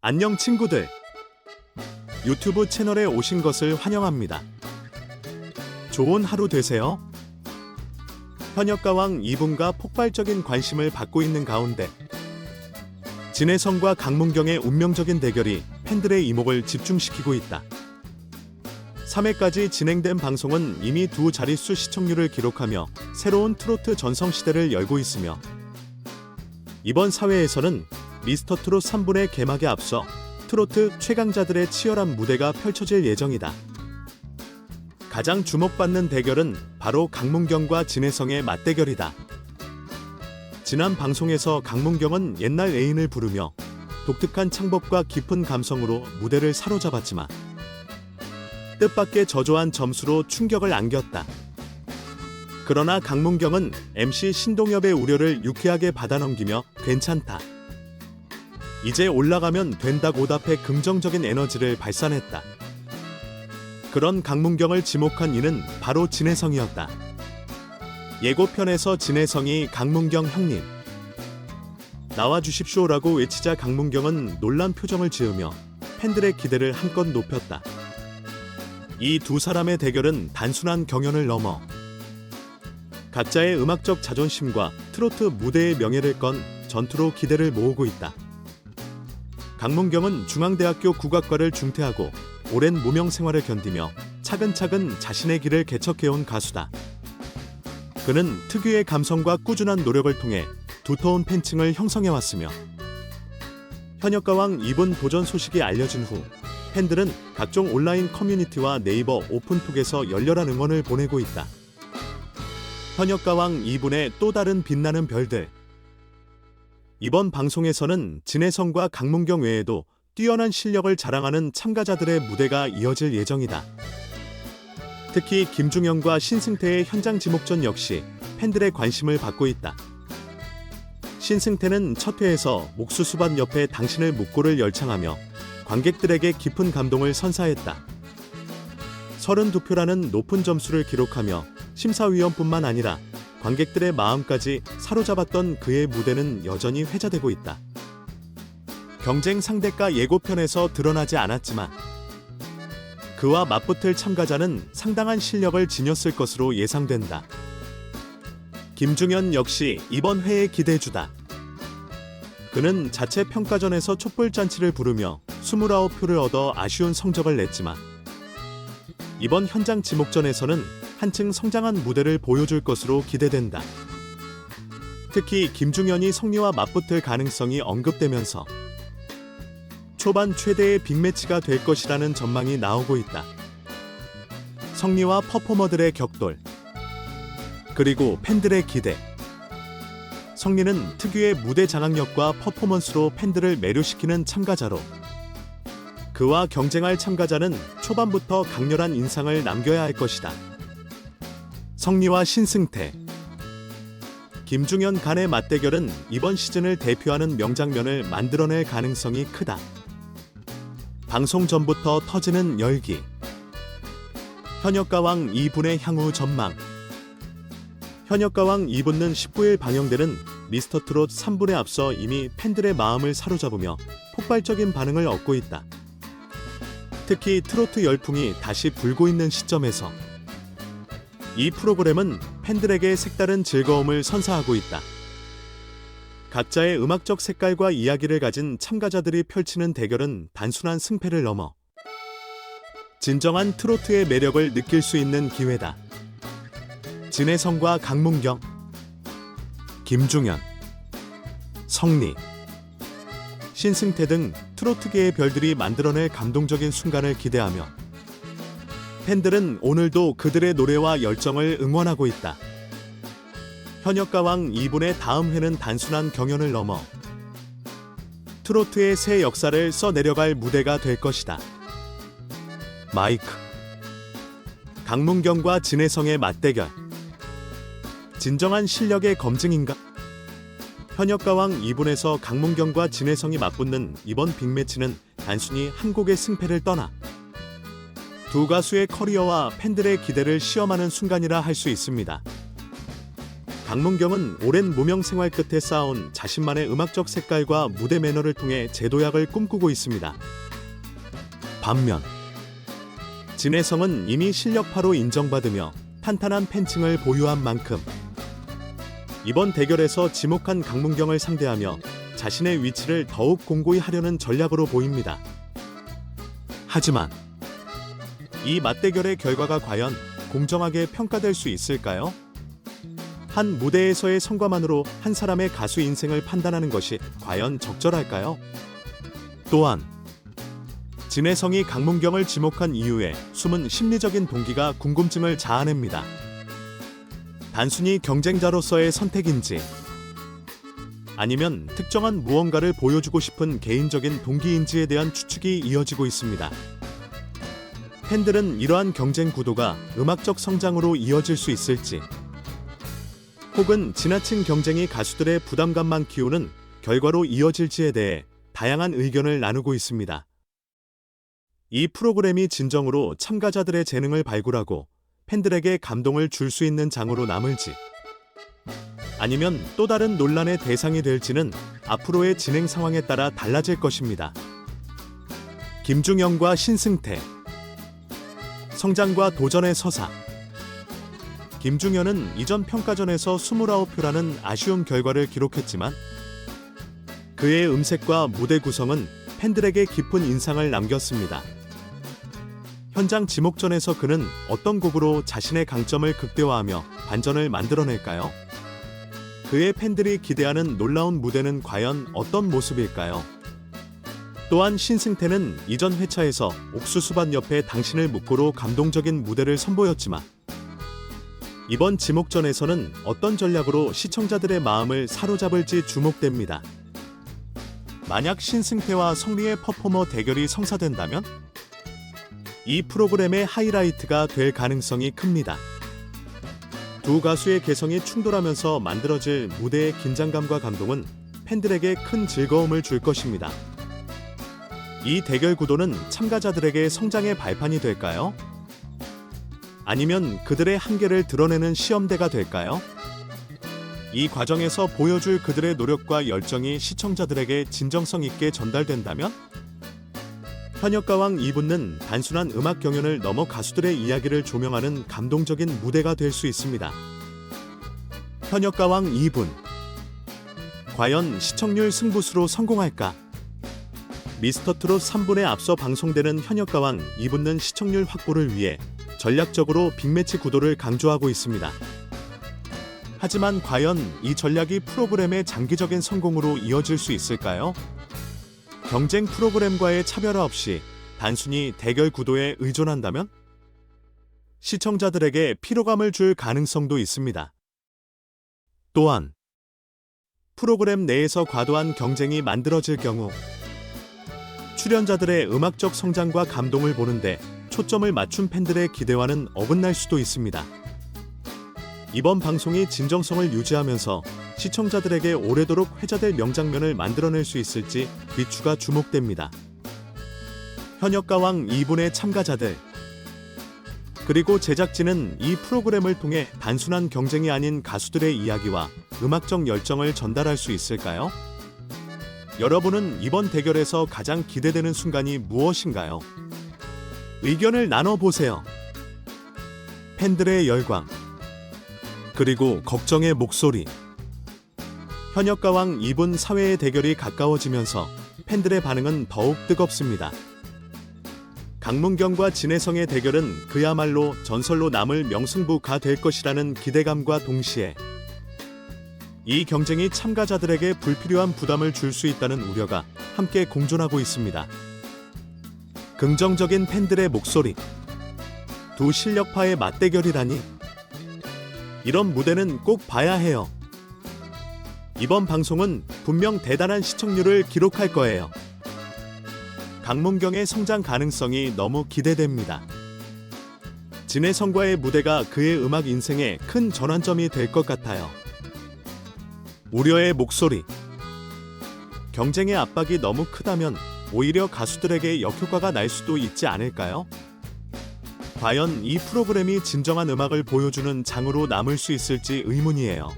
안녕 친구들. 유튜브 채널에 오신 것을 환영합니다. 좋은 하루 되세요. 현역가왕 이분과 폭발적인 관심을 받고 있는 가운데 진해성과 강문경의 운명적인 대결이 팬들의 이목을 집중시키고 있다. 3회까지 진행된 방송은 이미 두 자릿수 시청률을 기록하며 새로운 트로트 전성시대를 열고 있으며 이번 4회에서는 미스터트롯 3분의 개막에 앞서 트로트 최강자들의 치열한 무대가 펼쳐질 예정이다. 가장 주목받는 대결은 바로 강문경과 진해성의 맞대결이다. 지난 방송에서 강문경은 옛날 애인을 부르며 독특한 창법과 깊은 감성으로 무대를 사로잡았지만 뜻밖의 저조한 점수로 충격을 안겼다. 그러나 강문경은 MC 신동엽의 우려를 유쾌하게 받아넘기며 괜찮다. 이제 올라가면 된다고 답해 긍정적인 에너지를 발산했다. 그런 강문경을 지목한 이는 바로 진해성이었다. 예고편에서 진해성이 강문경 형님 나와주십시오라고 외치자 강문경은 놀란 표정을 지으며 팬들의 기대를 한껏 높였다. 이 두 사람의 대결은 단순한 경연을 넘어 각자의 음악적 자존심과 트로트 무대의 명예를 건 전투로 기대를 모으고 있다. 강문경은 중앙대학교 국악과를 중퇴하고 오랜 무명 생활을 견디며 차근차근 자신의 길을 개척해온 가수다. 그는 특유의 감성과 꾸준한 노력을 통해 두터운 팬층을 형성해왔으며 현역가왕 이분 도전 소식이 알려진 후 팬들은 각종 온라인 커뮤니티와 네이버 오픈톡에서 열렬한 응원을 보내고 있다. 현역가왕 이분의 또 다른 빛나는 별들. 이번 방송에서는 진해성과 강문경 외에도 뛰어난 실력을 자랑하는 참가자들의 무대가 이어질 예정이다. 특히 김중현과 신승태의 현장 지목전 역시 팬들의 관심을 받고 있다. 신승태는 첫 회에서 옥수수밭 옆에 당신을 묻고를 열창하며 관객들에게 깊은 감동을 선사했다. 32표라는 높은 점수를 기록하며 심사위원뿐만 아니라 관객들의 마음까지 사로잡았던 그의 무대는 여전히 회자되고 있다. 경쟁 상대가 예고편에서 드러나지 않았지만 그와 맞붙을 참가자는 상당한 실력을 지녔을 것으로 예상된다. 김중현 역시 이번 회의 기대주다. 그는 자체 평가전에서 촛불잔치를 부르며 29표를 얻어 아쉬운 성적을 냈지만 이번 현장 지목전에서는 한층 성장한 무대를 보여줄 것으로 기대된다. 특히 김중현이 성리와 맞붙을 가능성이 언급되면서 초반 최대의 빅매치가 될 것이라는 전망이 나오고 있다. 성리와 퍼포머들의 격돌, 그리고 팬들의 기대. 성리는 특유의 무대 장악력과 퍼포먼스로 팬들을 매료시키는 참가자로 그와 경쟁할 참가자는 초반부터 강렬한 인상을 남겨야 할 것이다. 성리와 신승태, 김중현 간의 맞대결은 이번 시즌을 대표하는 명장면을 만들어낼 가능성이 크다. 방송 전부터 터지는 열기. 현역가왕 2분의 향후 전망. 현역가왕 2분은 19일 방영되는 미스터트롯 3분에 앞서 이미 팬들의 마음을 사로잡으며 폭발적인 반응을 얻고 있다. 특히 트로트 열풍이 다시 불고 있는 시점에서 이 프로그램은 팬들에게 색다른 즐거움을 선사하고 있다. 각자의 음악적 색깔과 이야기를 가진 참가자들이 펼치는 대결은 단순한 승패를 넘어 진정한 트로트의 매력을 느낄 수 있는 기회다. 진해성과 강문경, 김중현, 성리, 신승태 등 트로트계의 별들이 만들어낼 감동적인 순간을 기대하며 팬들은 오늘도 그들의 노래와 열정을 응원하고 있다. 현역가왕 2분의 다음 회는 단순한 경연을 넘어 트로트의 새 역사를 써내려갈 무대가 될 것이다. 마이크. 강문경과 진해성의 맞대결. 진정한 실력의 검증인가? 현역가왕 2분에서 강문경과 진해성이 맞붙는 이번 빅매치는 단순히 한 곡의 승패를 떠나 두 가수의 커리어와 팬들의 기대를 시험하는 순간이라 할 수 있습니다. 강문경은 오랜 무명 생활 끝에 쌓아온 자신만의 음악적 색깔과 무대 매너를 통해 재도약을 꿈꾸고 있습니다. 반면 진혜성은 이미 실력파로 인정받으며 탄탄한 팬층을 보유한 만큼 이번 대결에서 지목한 강문경을 상대하며 자신의 위치를 더욱 공고히 하려는 전략으로 보입니다. 하지만 이 맞대결의 결과가 과연 공정하게 평가될 수 있을까요? 한 무대에서의 성과만으로 한 사람의 가수 인생을 판단하는 것이 과연 적절할까요? 또한 진혜성이 강문경을 지목한 이유에 숨은 심리적인 동기가 궁금증을 자아냅니다. 단순히 경쟁자로서의 선택인지 아니면 특정한 무언가를 보여주고 싶은 개인적인 동기인지에 대한 추측이 이어지고 있습니다. 팬들은 이러한 경쟁 구도가 음악적 성장으로 이어질 수 있을지 혹은 지나친 경쟁이 가수들의 부담감만 키우는 결과로 이어질지에 대해 다양한 의견을 나누고 있습니다. 이 프로그램이 진정으로 참가자들의 재능을 발굴하고 팬들에게 감동을 줄 수 있는 장으로 남을지 아니면 또 다른 논란의 대상이 될지는 앞으로의 진행 상황에 따라 달라질 것입니다. 김중영과 신승태 성장과 도전의 서사 김중현은 이전 평가전에서 29표라는 아쉬운 결과를 기록했지만 그의 음색과 무대 구성은 팬들에게 깊은 인상을 남겼습니다. 현장 지목전에서 그는 어떤 곡으로 자신의 강점을 극대화하며 반전을 만들어낼까요? 그의 팬들이 기대하는 놀라운 무대는 과연 어떤 모습일까요? 또한 신승태는 이전 회차에서 옥수수밭 옆에 당신을 묻고로 감동적인 무대를 선보였지만 이번 지목전에서는 어떤 전략으로 시청자들의 마음을 사로잡을지 주목됩니다. 만약 신승태와 성리의 퍼포머 대결이 성사된다면 이 프로그램의 하이라이트가 될 가능성이 큽니다. 두 가수의 개성이 충돌하면서 만들어질 무대의 긴장감과 감동은 팬들에게 큰 즐거움을 줄 것입니다. 이 대결 구도는 참가자들에게 성장의 발판이 될까요? 아니면 그들의 한계를 드러내는 시험대가 될까요? 이 과정에서 보여줄 그들의 노력과 열정이 시청자들에게 진정성 있게 전달된다면? 현역가왕 2부는 단순한 음악 경연을 넘어 가수들의 이야기를 조명하는 감동적인 무대가 될 수 있습니다. 현역가왕 2분 과연 시청률 승부수로 성공할까? 미스터트롯 3분에 앞서 방송되는 현역가왕 2부는 시청률 확보를 위해 전략적으로 빅매치 구도를 강조하고 있습니다. 하지만 과연 이 전략이 프로그램의 장기적인 성공으로 이어질 수 있을까요? 경쟁 프로그램과의 차별화 없이 단순히 대결 구도에 의존한다면? 시청자들에게 피로감을 줄 가능성도 있습니다. 또한 프로그램 내에서 과도한 경쟁이 만들어질 경우 출연자들의 음악적 성장과 감동을 보는데 초점을 맞춘 팬들의 기대와는 어긋날 수도 있습니다. 이번 방송이 진정성을 유지하면서 시청자들에게 오래도록 회자될 명장면을 만들어낼 수 있을지 비추가 주목됩니다. 현역가왕 2분의 참가자들 그리고 제작진은 이 프로그램을 통해 단순한 경쟁이 아닌 가수들의 이야기와 음악적 열정을 전달할 수 있을까요? 여러분은 이번 대결에서 가장 기대되는 순간이 무엇인가요? 의견을 나눠보세요. 팬들의 열광 그리고 걱정의 목소리 현역가왕 2분 사회의 대결이 가까워지면서 팬들의 반응은 더욱 뜨겁습니다. 강문경과 진혜성의 대결은 그야말로 전설로 남을 명승부가 될 것이라는 기대감과 동시에 이 경쟁이 참가자들에게 불필요한 부담을 줄 수 있다는 우려가 함께 공존하고 있습니다. 긍정적인 팬들의 목소리 두 실력파의 맞대결이라니 이런 무대는 꼭 봐야 해요. 이번 방송은 분명 대단한 시청률을 기록할 거예요. 강문경의 성장 가능성이 너무 기대됩니다. 진혜성과의 무대가 그의 음악 인생에 큰 전환점이 될 것 같아요. 우려의 목소리 경쟁의 압박이 너무 크다면 오히려 가수들에게 역효과가 날 수도 있지 않을까요? 과연 이 프로그램이 진정한 음악을 보여주는 장으로 남을 수 있을지 의문이에요.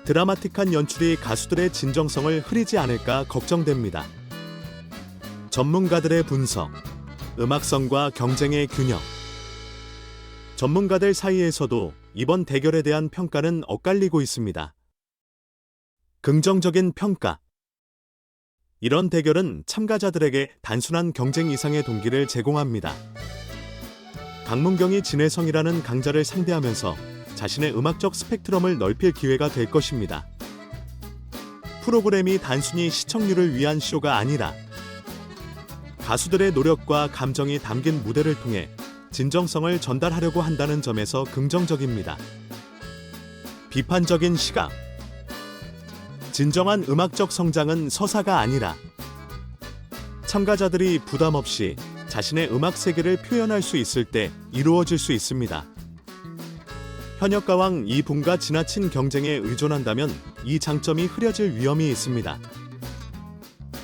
드라마틱한 연출이 가수들의 진정성을 흐리지 않을까 걱정됩니다. 전문가들의 분석, 음악성과 경쟁의 균형. 전문가들 사이에서도 이번 대결에 대한 평가는 엇갈리고 있습니다. 긍정적인 평가. 이런 대결은 참가자들에게 단순한 경쟁 이상의 동기를 제공합니다. 강문경이 진혜성이라는 강자를 상대하면서 자신의 음악적 스펙트럼을 넓힐 기회가 될 것입니다. 프로그램이 단순히 시청률을 위한 쇼가 아니라 가수들의 노력과 감정이 담긴 무대를 통해 진정성을 전달하려고 한다는 점에서 긍정적입니다. 비판적인 시각. 진정한 음악적 성장은 서사가 아니라 참가자들이 부담 없이 자신의 음악 세계를 표현할 수 있을 때 이루어질 수 있습니다. 현역가왕 이분과 지나친 경쟁에 의존한다면 이 장점이 흐려질 위험이 있습니다.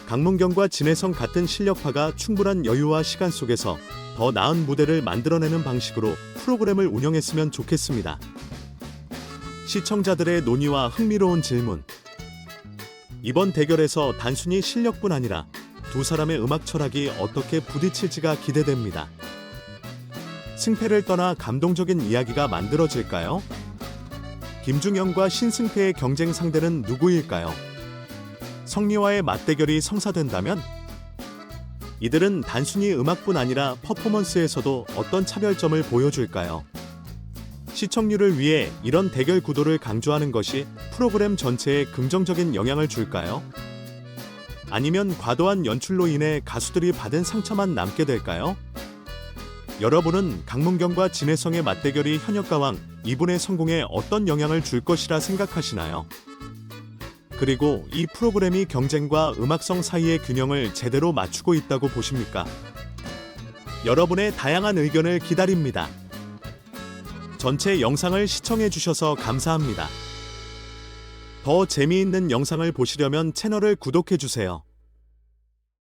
강문경과 진혜성 같은 실력파가 충분한 여유와 시간 속에서 더 나은 무대를 만들어내는 방식으로 프로그램을 운영했으면 좋겠습니다. 시청자들의 논의와 흥미로운 질문. 이번 대결에서 단순히 실력뿐 아니라 두 사람의 음악 철학이 어떻게 부딪힐지가 기대됩니다. 승패를 떠나 감동적인 이야기가 만들어질까요? 김중영과 신승패의 경쟁 상대는 누구일까요? 성리와의 맞대결이 성사된다면? 이들은 단순히 음악뿐 아니라 퍼포먼스에서도 어떤 차별점을 보여줄까요? 시청률을 위해 이런 대결 구도를 강조하는 것이 프로그램 전체에 긍정적인 영향을 줄까요? 아니면 과도한 연출로 인해 가수들이 받은 상처만 남게 될까요? 여러분은 강문경과 진혜성의 맞대결이 현역가왕 이분의 성공에 어떤 영향을 줄 것이라 생각하시나요? 그리고 이 프로그램이 경쟁과 음악성 사이의 균형을 제대로 맞추고 있다고 보십니까? 여러분의 다양한 의견을 기다립니다. 전체 영상을 시청해 주셔서 감사합니다. 더 재미있는 영상을 보시려면 채널을 구독해 주세요.